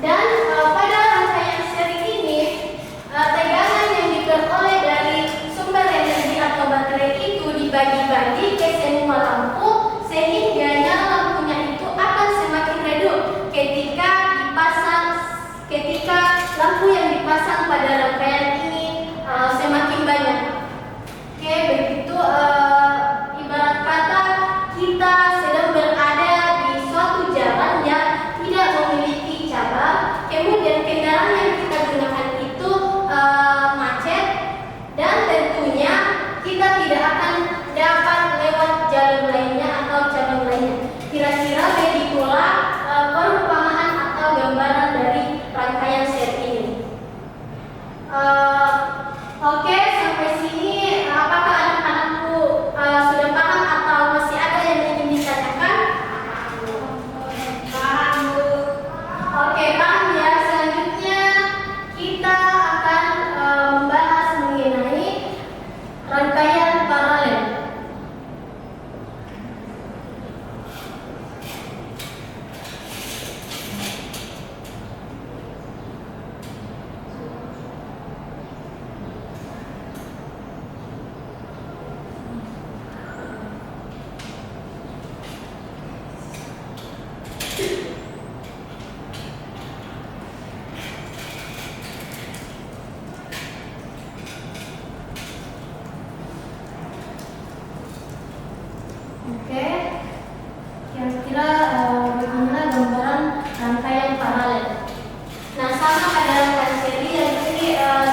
Dan pada rangkaian seri ini, tegangan yang diperoleh dari sumber energi atau baterai itu dibagi-bagi ke semua lampu, sehingga nyala lampunya itu akan semakin redup ketika lampu yang dipasang pada rangkaian ini semakin banyak. Oke, begitu. Ibarat kata kita sedang berada di suatu jalan yang tidak memiliki cabang, kemudian kendaraan yang kita gunakan itu macet, dan tentunya kita tidak akan dapat lewat jalur lainnya atau cabang lainnya. Kira-kira begitulah perumpamaan atau gambaran dari rangkaian seri ini. Oke, sampai sini apakah anak-anakku sudah paham atau masih ada yang ingin ditanyakan? Paham, Bu. Oke, paham ya. Selanjutnya kita akan membahas mengenai rangkaian paralel. Oke, kira-kira beginilah gambaran rangkaian paralel. Nah, sama pada rangkaian seri yang ini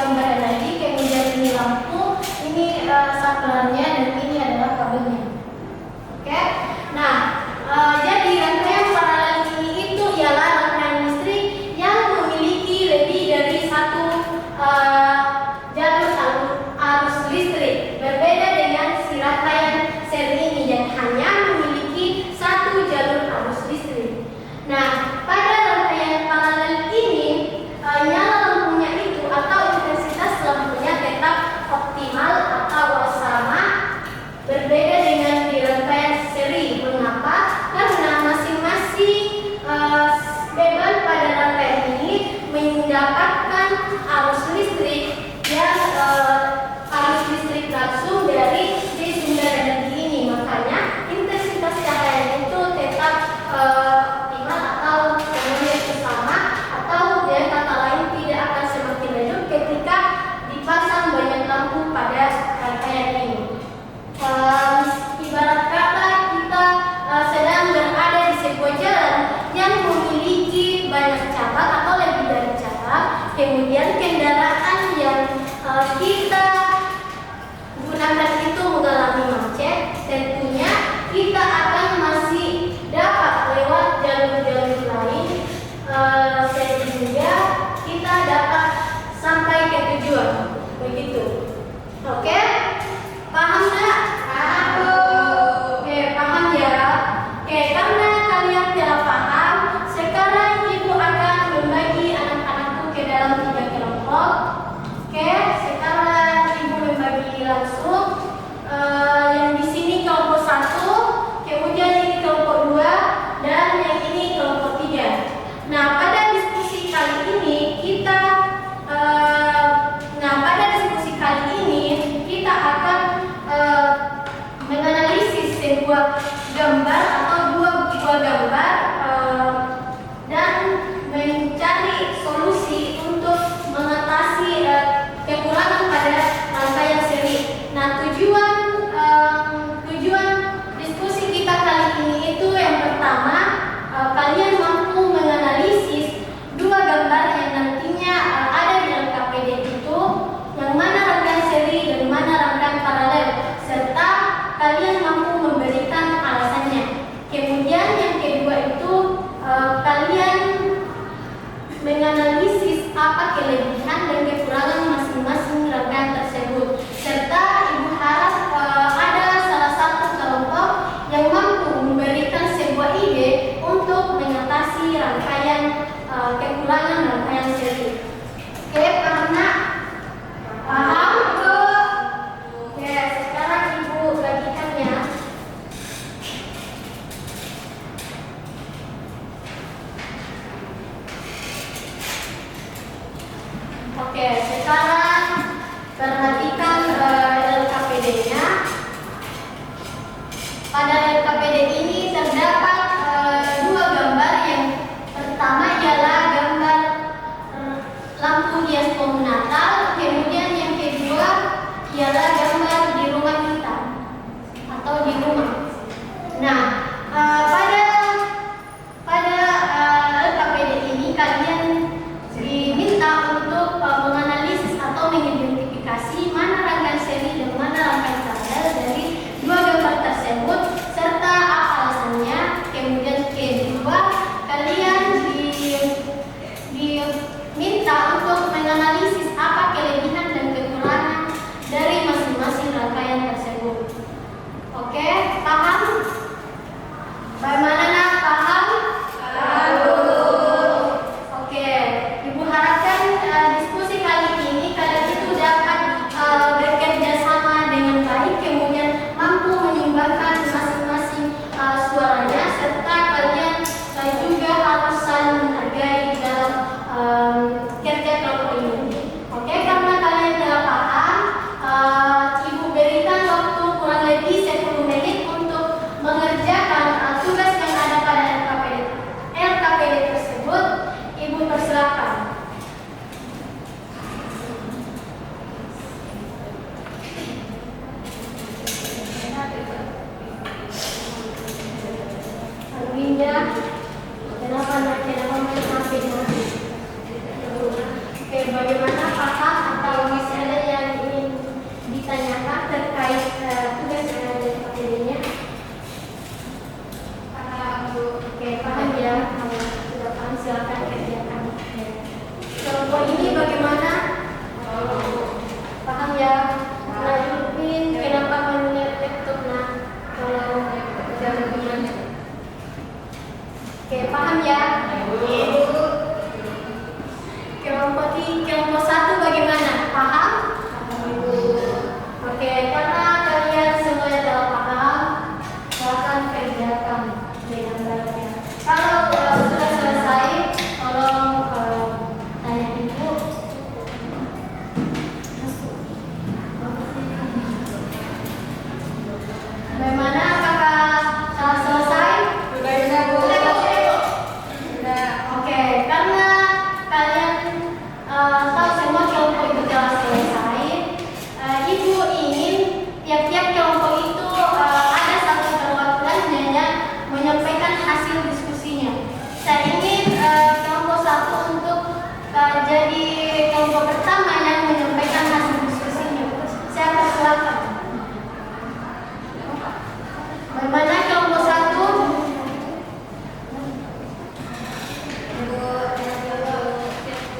sumber energi, kemudian ini lampu, ini saklarnya, dan ini adalah kabelnya. Oke, nah jadi rangkaian paralel ini itu ialah rangkaian listrik yang memiliki lebih dari satu jalur arus listrik, berbeda dengan si rangkaian seri ini yang hanya memiliki satu jalur arus listrik. Nah, pada rangkaian paralel ini nyala lampunya itu atau intensitas lampunya tetap optimal atau sama, berbeda dengan di rangkaian seri. Mengapa? Karena masing-masing beban pada rangkaian ini mendapatkan arus listrik yang arus listrik langsung dari sumber energi ini. Makanya intensitas cahaya itu tetap optimal atau semuanya itu sama, atau dengan kata lain tidak akan semakin redup ketika dipasang banyak lampu pada rangkaian ini. Ibarat kata kita sedang berada di sebuah jalan yang memiliki banyak cabang atau lebih dari cabang, kemudian kendaraan Oke, sekarang perhatikan LKPD-nya. Pada LKPD ini terdapat dua gambar. Yang pertama ialah gambar lampu hias pohon Natal, kemudian yang kedua ialah gambar di rumah kita atau di rumah. Nah, pada LKPD ini kalian diminta untuk menganalisis atau mengidentifikasi mana rangkaian seri dan mana rangkaian paralel dari dua gambar tersebut serta apa alasannya. Kemudian kedua, kalian diminta untuk menganalisis apa kelebihan dan kekurangan dari masing-masing rangkaian tersebut. Oke, paham? Bagaimana nak, paham? Oke, Ibu harapkan diskusi kali ini kalian itu dapat bekerja sama dengan baik, kemudian mampu menyumbangkan masing-masing suaranya, serta kalian juga harus saling menghargai dalam kerja kelompok ini. Oke, karena kalian telah paham, Ibu berikan waktu kurang lebih 10 menit untuk mengerjakan tugas yang ada pada LKPD tersebut. Ibu persilakan. Winda, kenapa main HP? Oke, bagaimana paham atau masih ada yang ingin ditanyakan terkait tugas yang ada di LKPD-nya? Oke, paham ya. Kalau sudah paham, silakan kerjakan. Kelompok ini bagaimana? Paham ya? Nah, Yupin, kenapa melihat laptop? Nah, kalau jangan gimana? Oke, paham ya? Kelompok satu bagaimana? Paham? Oke, karena kalian semuanya telah paham, silakan kerjakan dengan baik. Kalau sudah selesai, tolong tanya Ibu. Bagaimana? Apakah telah selesai? Sudah, Bu. Oke, karena kalian tahu semua kelompok itu telah selesai, Ibu ingin tiap-tiap kelompok itu ada satu perwakilan yang menyampaikan hasil diskusinya. Saya ingin kelompok satu untuk jadi kelompok pertama yang menyampaikan hasil diskusinya. Saya persilakan. Bagaimana kelompok satu?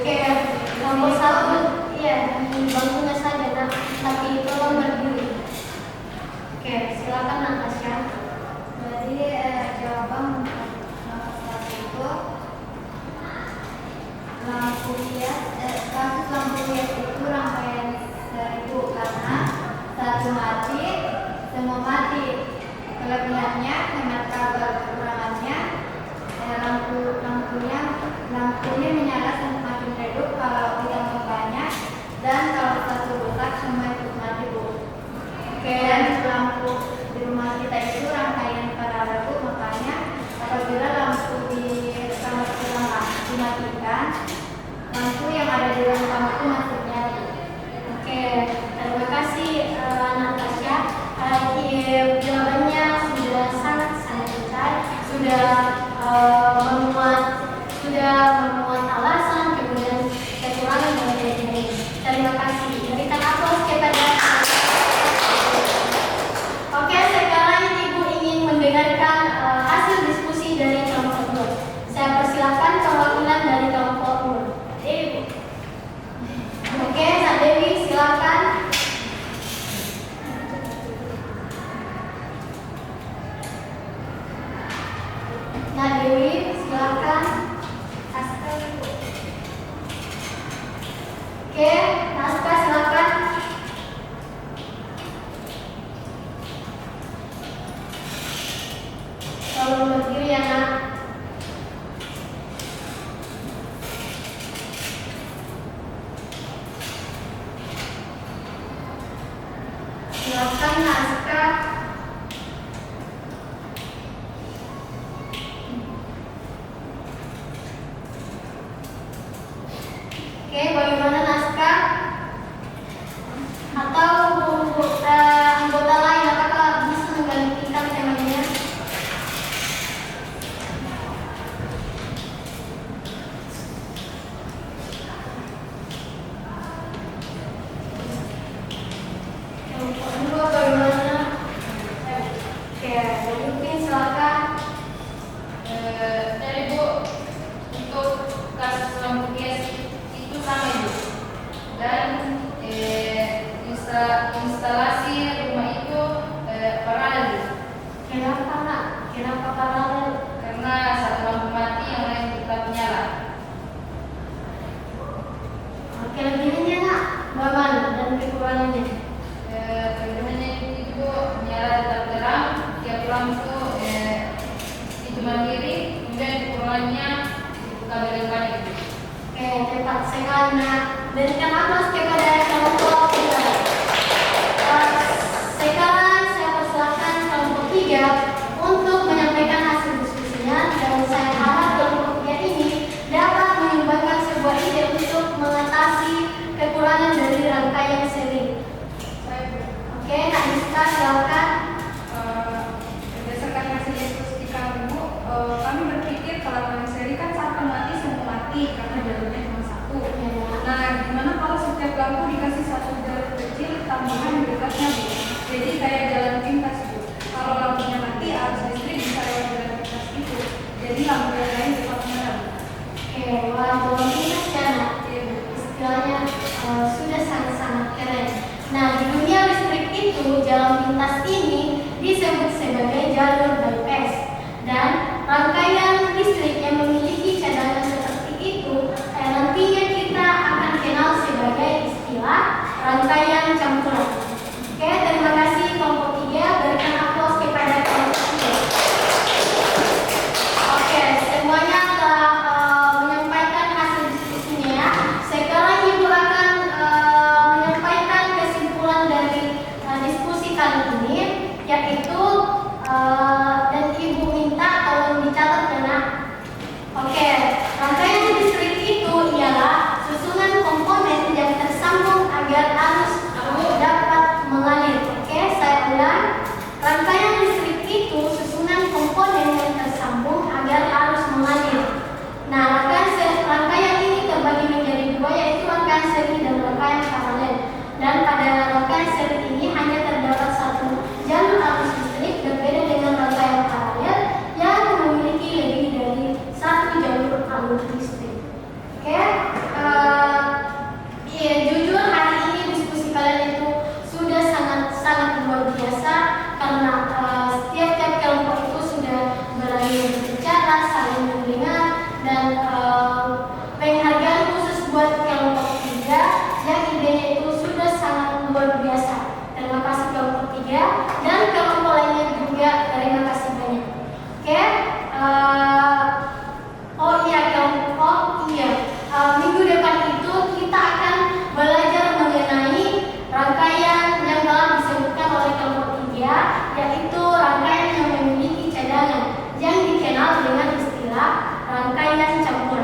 Oke, kelompok satu, iya, bangkunya saja, nah, tapi tolong berdiri. Oke, silakan Natasha. Jadi jawaban nomor 1 itu lampu hias, kasus lampu hias itu rangkaian 1000 karena satu mati, semua mati. Kelebihannya hemat kabel, kekurangannya lampunya menyala semakin redup kalau ditambah banyak, dan kalau satu rusak semua ikut mati, Bu. Oke. Dan lampu di rumah kita itu rangkaian paralel, Bu, makanya apabila lampu di kamar kita dimatikan, lampu yang ada di ruang tamu itu masih nyala. Oke, terima kasih Natasha. Jawabannya sudah sangat benar, sudah memuat alasan, kemudian kekurangan dan lain-lain. Terima kasih. Berikan aplaus kepada. Oke, sekarang Ibu ingin mendengarkan hasil diskusi dari kelompok Nur. Saya persilakan perwakilan dari kelompok Nur. Dewi. Oke, Kak Dewi, silakan. Nah, Dewi, silakan. Oke, Naska, silakan. Tolong berdiri ya, Nak. Oke, bagaimana naskah? Atau anggota lain apakah bisa menggantikan temanya? Kelompok dua bagaimana? Oke, lanjutin silakan. Dari Bu, untuk kasus lampu hias itu sama Ibu, dan instalasi rumah itu paralel, Kenapa nak? Kenapa paralel? karena satu lampu mati yang lain tetap nyala. Oke, lebihnya nak, bagaimana dan kekurangannya? Kelebihannya itu nyala tetap terang, tiap lampu itu mandiri, kemudian kekurangannya itu kabel yang banyak. Oke, tepat sekali nak. Berikan aplaus kepada kelompok kita. Sekarang saya persilakan kelompok 3 untuk menyampaikan hasil diskusinya, dan saya harap kelompok 3 ini dapat menyumbangkan sebuah ide untuk mengatasi kekurangan dari rangkaian seri. Oke, Kak Niska silakan. Berdasarkan hasil diskusi kami, Bu, kami berpikir kalau seri kan satu mati semua mati karena jalurnya cuma satu. Nah, gimana kalau setiap lampu dikasih satu jalur kecil tambahan di dekatnya, Bu? Jadi kayak jalan pintas, Bu. Kalau lampunya mati, arus listrik bisa lewat jalan pintas itu. Jadi lampu yang lain tetap nyala. Oke, wah, jalan pintas ya nak. Istilahnya sudah sangat-sangat keren. Nah, di dunia listrik itu jalan pintas ini disebut sebagai jalur bypass, dan rangkaian listrik yang memiliki cadangan seperti itu nantinya kita akan kenal sebagai istilah rangkaian campuran. Oke, terima kasih kelompok 3. Berikan aplaus kepada kelompok 3. Oke, semuanya telah menyampaikan hasil diskusinya ya. Sekarang Ibu akan menyampaikan kesimpulan dari diskusi kali ini, yaitu dan Ibu minta tolong dicatat ya nak. Oke, rangkaian listrik itu ialah susunan komponen yang tersambung agar arus dapat mengalir. Oke, saya ulang. Rangkaian listrik itu susunan komponen yang tersambung agar arus mengalir. Nah, rangkaian ini terbagi menjadi dua, yaitu rangkaian seri dan rangkaian paralel. Dan pada rangkaian seri ini hanya terdapat satu jalur arus listrik, berbeda dengan rangkaian paralel yang memiliki lebih dari satu jalur arus listrik. Oke, iya, jujur hari ini diskusi kalian itu sudah sangat luar biasa, karena setiap kelompok itu sudah berani berbicara, saling mendengar, dan penghargaan khusus buat kelompok 3 yang idenya itu sudah sangat luar biasa. Terima kasih kelompok 3 dan kelompok lainnya juga, terima kasih banyak. Oke, minggu depan itu kita akan belajar mengenai rangkaian yang telah disebutkan oleh kelompok 3, yaitu rangkaian yang memiliki cadangan yang dikenal dengan istilah rangkaian campuran.